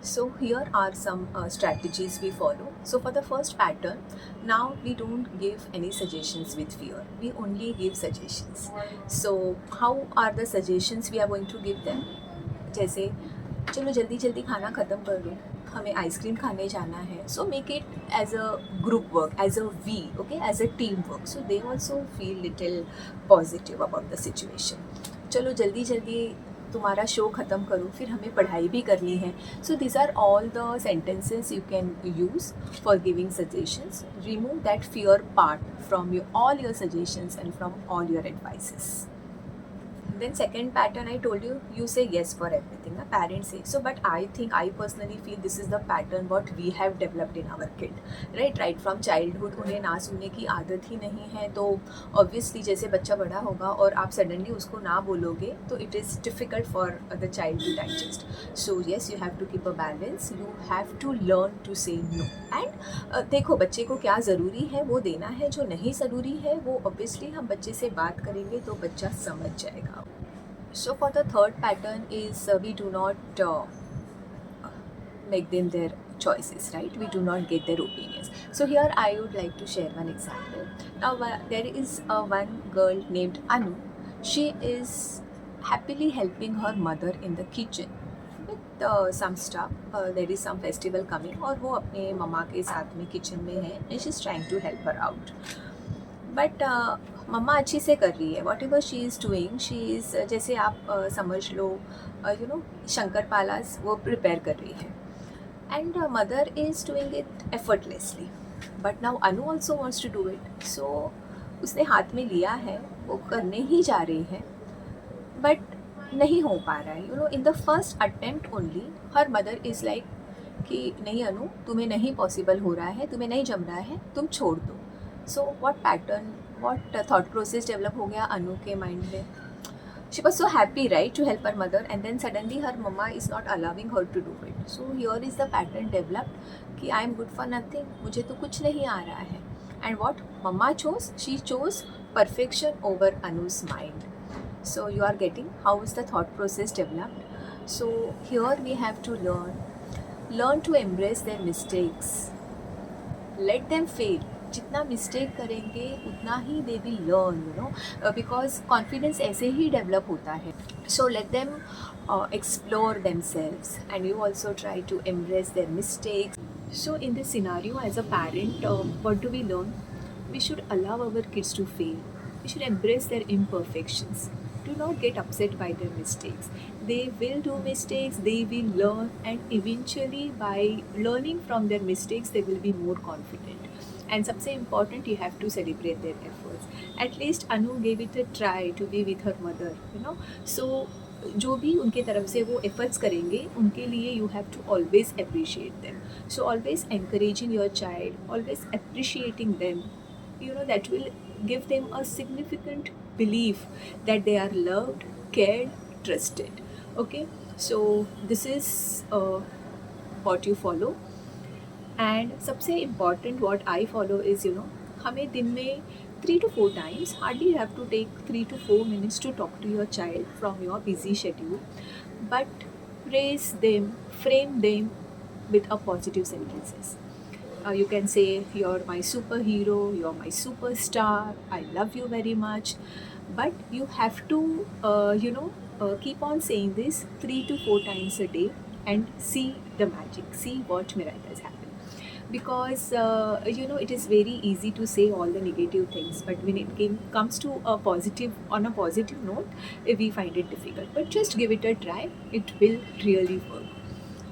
So here are some strategies we follow. So for the first pattern, now we don't give any suggestions with fear. We only give suggestions. So how are the suggestions we are going to give them? जैसे चलो जल्दी जल्दी खाना ख़त्म कर दो, हमें ice cream खाने जाना है. So make it as a group work, as a we, okay, as a team work. So they also feel little positive about the situation. चलो जल्दी जल्दी तुम्हारा शो ख़त्म करो, फिर हमें पढ़ाई भी करनी है. So this are all the sentences you can use for giving suggestions. Remove that fear part from your all your suggestions and from all your advices. Then second pattern, I told you, you say yes for everything. A parent say so, but I think, I personally feel this is the pattern what we have developed in our kid, right from childhood. उन्हें ना सुनने की आदत ही नहीं है, तो obviously जैसे बच्चा बड़ा होगा और आप suddenly उसको ना बोलोगे तो it is difficult for the child to digest. So yes, you have to keep a balance. You have to learn to say no. And देखो बच्चे को क्या ज़रूरी है वो देना है, जो नहीं ज़रूरी है वो obviously हम बच्चे से बात करेंगे तो बच्चा समझ जाएगा. So for the third pattern is we do not make them their choices, right? We do not get their opinions. So here I would like to share one example. Now there is one girl named Anu. She is happily helping her mother in the kitchen with some stuff. There is some festival coming और वो अपने मम्मा के साथ में kitchen में है and she's trying to help her out. But mamma अच्छी से कर रही है. Whatever she is doing, she is, जैसे आप समझ लो यू नो शंकर पालास वो प्रिपेयर कर रही है and mother is doing it effortlessly. But now Anu also wants to do it. So उसने हाथ में लिया है, वो करने ही जा रही है बट नहीं हो पा रहा है. You know in the first attempt only her mother is like कि नहीं अनु, तुम्हें नहीं पॉसिबल हो रहा है, तुम्हें नहीं जम रहा है, तुम छोड़ दो. So what pattern, what thought process develop हो गया अनु के माइंड में. She was so happy right to help her mother and then suddenly her mamma is not allowing her to do it. So here is the pattern developed कि I am good for nothing, मुझे तो कुछ नहीं आ रहा है. And what mamma chose, she chose perfection over Anu's mind. So you are getting how is the thought process developed. So here we have to learn to embrace their mistakes, let them fail. जितना mistake करेंगे उतना ही they will learn, you know, because confidence ऐसे ही develop होता है. So let them explore themselves and you also try to embrace their mistakes. So in this scenario, as a parent, what do we learn? We should allow our kids to fail. We should embrace their imperfections. Do not get upset by their mistakes. They will do mistakes, they will learn, and eventually by learning from their mistakes, they will be more confident. And सबसे important, you have to celebrate their efforts. At least Anu gave it a try to be with her mother, you know. So जो भी उनके तरफ से वो efforts करेंगे उनके लिए you have to always appreciate them. So always encouraging your child, always appreciating them, you know, that will give them a significant belief that they are loved, cared, trusted. Okay, so this is what you follow. And सबसे important what I follow is, you know, हमें दिन में 3 to 4 times, hardly you have to take 3 to 4 minutes to talk to your child from your busy schedule, but praise them, frame them with a positive sentences. You can say, you're my superhero, you're my superstar, I love you very much. But you have to keep on saying this 3 to 4 times a day and see the magic, see what miracles happen. Because you know, it is very easy to say all the negative things, but when it comes to a positive, on a positive note, we find it difficult. But just give it a try, it will really work.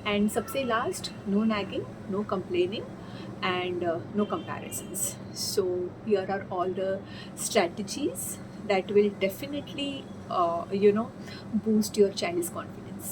And सबसे last, no nagging, no complaining, and no comparisons. So here are all the strategies that will definitely boost your child's confidence.